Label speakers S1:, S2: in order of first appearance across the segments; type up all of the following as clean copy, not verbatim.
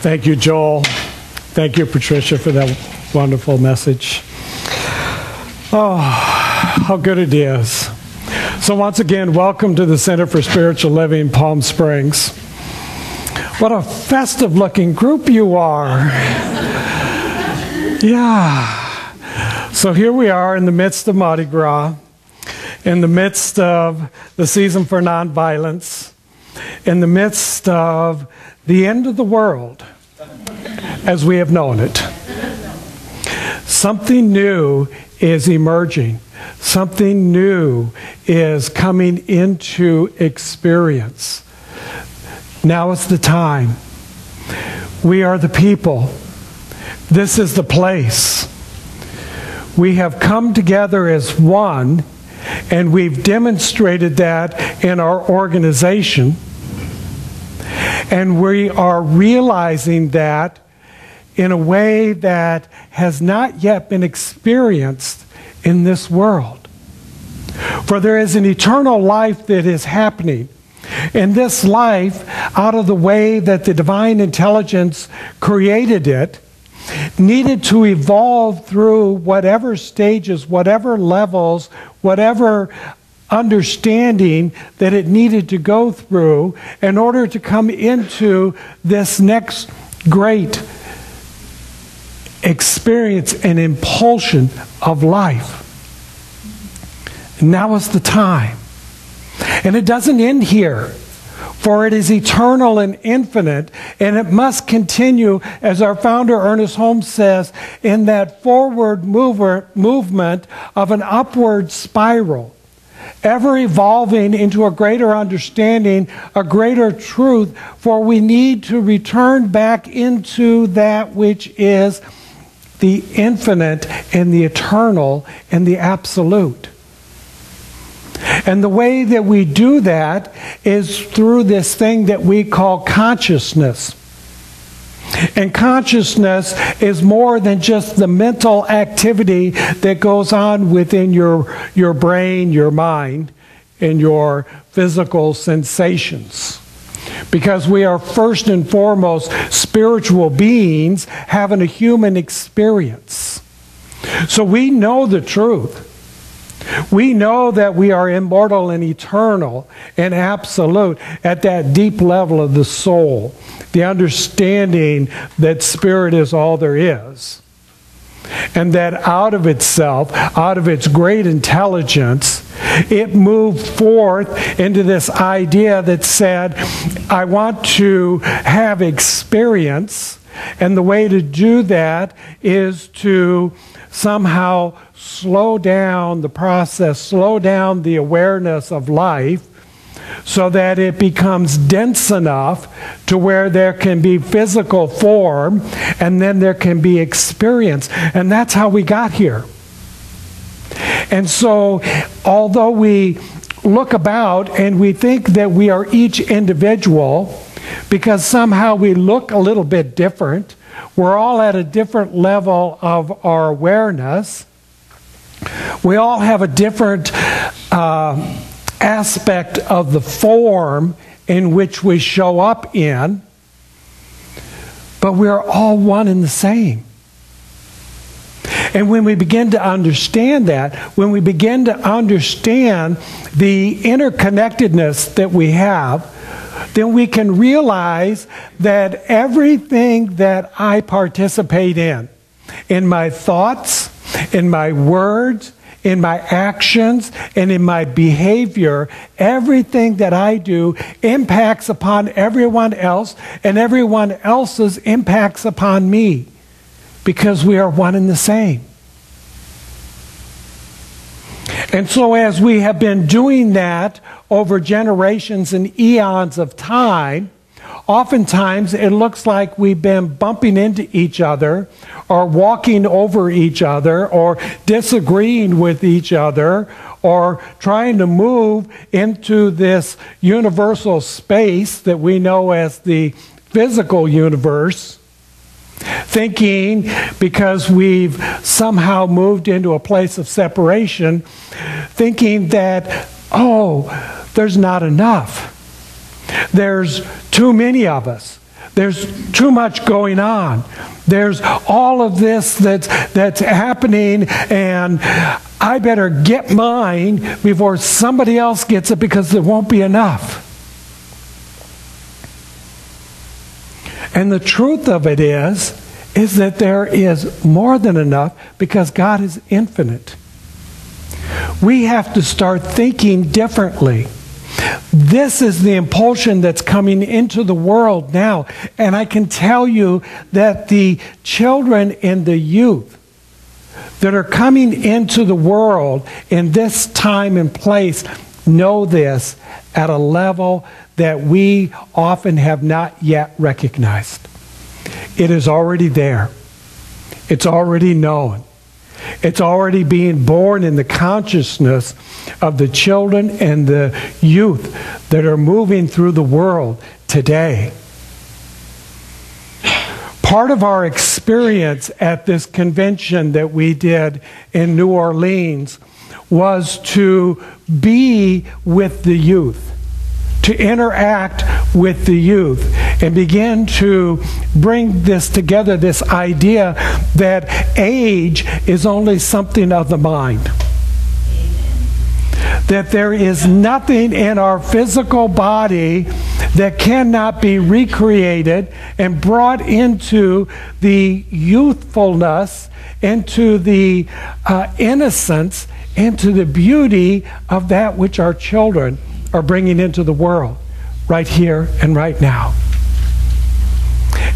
S1: Thank you, Joel. Thank you, Patricia, for that wonderful message. Oh, how good it is. So once again, welcome to the Center for Spiritual Living, Palm Springs. What a festive-looking group you are. Yeah. So here we are in the midst of Mardi Gras, in the midst of the season for nonviolence, in the midst of the end of the world as we have known it. Something new is emerging. Something new is coming into experience. Now is the time. We are the people. This is the place. We have come together as one, and we've demonstrated that in our organization. And we are realizing that in a way that has not yet been experienced in this world. For there is an eternal life that is happening. And this life, out of the way that the divine intelligence created it, needed to evolve through whatever stages, whatever levels, whatever understanding that it needed to go through in order to come into this next great experience and impulsion of life. Now is the time. And it doesn't end here, for it is eternal and infinite, and it must continue, as our founder Ernest Holmes says, in that forward movement of an upward spiral, ever evolving into a greater understanding, a greater truth, for we need to return back into that which is the infinite and the eternal and the absolute. And the way that we do that is through this thing that we call consciousness. And consciousness is more than just the mental activity that goes on within your brain, your mind, and your physical sensations. Because we are first and foremost spiritual beings having a human experience. So we know the truth. We know that we are immortal and eternal and absolute at that deep level of the soul. The understanding that spirit is all there is. And that out of itself, out of its great intelligence, it moved forth into this idea that said, I want to have experience, and the way to do that is to somehow slow down the process, slow down the awareness of life, so that it becomes dense enough to where there can be physical form, and then there can be experience. And that's how we got here. And so, although we look about and we think that we are each individual, because somehow we look a little bit different, we're all at a different level of our awareness, we all have a different aspect of the form in which we show up in, but we're all one and the same. And when we begin to understand that, when we begin to understand the interconnectedness that we have, then we can realize that everything that I participate in my thoughts, in my words, in my actions, and in my behavior, everything that I do impacts upon everyone else, and everyone else's impacts upon me, because we are one and the same. And so as we have been doing that over generations and eons of time, oftentimes it looks like we've been bumping into each other, or walking over each other, or disagreeing with each other, or trying to move into this universal space that we know as the physical universe, thinking because we've somehow moved into a place of separation, thinking that, oh, there's not enough. There's too many of us. There's too much going on. There's all of this that's happening, and I better get mine before somebody else gets it because there won't be enough. And the truth of it is that there is more than enough because God is infinite. We have to start thinking differently. This is the impulsion that's coming into the world now. And I can tell you that the children and the youth that are coming into the world in this time and place know this at a level that we often have not yet recognized. It is already there. It's already known. It's already being born in the consciousness of the children and the youth that are moving through the world today. Part of our experience at this convention that we did in New Orleans was to be with the youth, to interact with the youth, and begin to bring this together, this idea that age is only something of the mind. That there is nothing in our physical body that cannot be recreated and brought into the youthfulness, into the innocence, into the beauty of that which our children are bringing into the world right here and right now.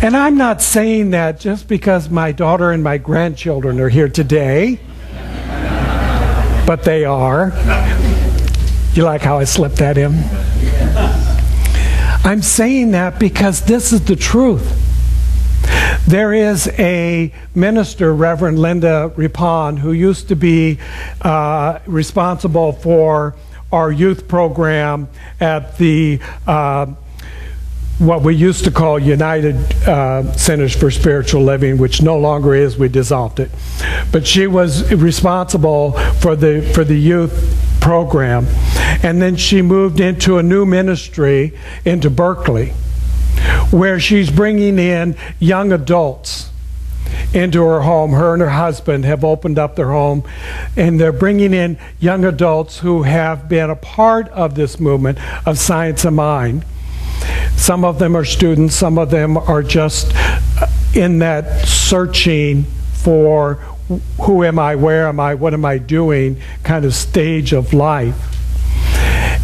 S1: And I'm not saying that just because my daughter and my grandchildren are here today, but they are. You like how I slipped that in? I'm saying that because this is the truth. There is a minister, Reverend Linda Ripon, who used to be responsible for our youth program at the what we used to call United Centers for Spiritual Living, which no longer is. We dissolved it. But she was responsible for the youth program. And then she moved into a new ministry into Berkeley, where she's bringing in young adults into her home. Her and her husband have opened up their home, and they're bringing in young adults who have been a part of this movement of Science of Mind. Some of them are students, some of them are just in that searching for who am I, where am I, what am I doing kind of stage of life.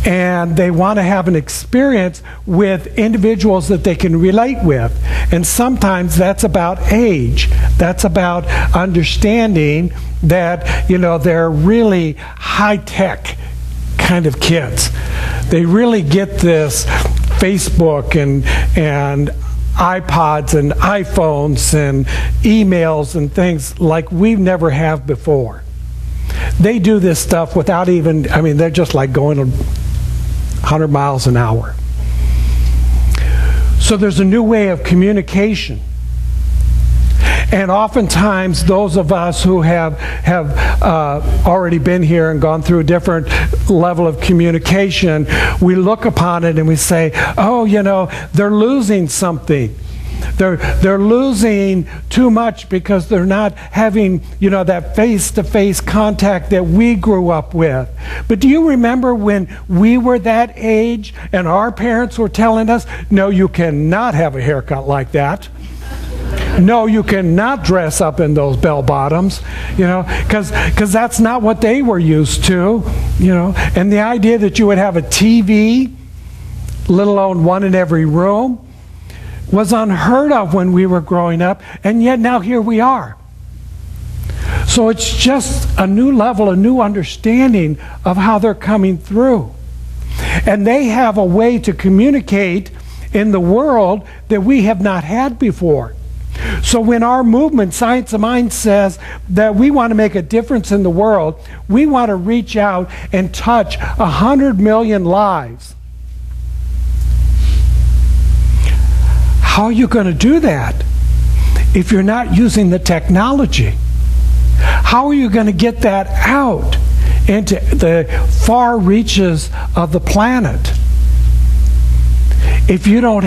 S1: And they want to have an experience with individuals that they can relate with. And sometimes that's about age. That's about understanding that, you know, they're really high-tech kind of kids. They really get this Facebook and iPods and iPhones and emails and things like we never have before. They do this stuff without even, I mean, they're just like going 100 miles an hour. So there's a new way of communication. And oftentimes those of us who have already been here and gone through a different level of communication, we look upon it and we say, oh, you know, they're losing something. They're losing too much because they're not having, you know, that face-to-face contact that we grew up with. But do you remember when we were that age and our parents were telling us, no, you cannot have a haircut like that. No, you cannot dress up in those bell bottoms, you know, because that's not what they were used to, you know. And the idea that you would have a TV, let alone one in every room, was unheard of when we were growing up, and yet now here we are. So it's just a new level, a new understanding of how they're coming through. And they have a way to communicate in the world that we have not had before. So when our movement, Science of Mind, says that we want to make a difference in the world, we want to reach out and touch 100 million lives. How are you going to do that if you're not using the technology? How are you going to get that out into the far reaches of the planet if you don't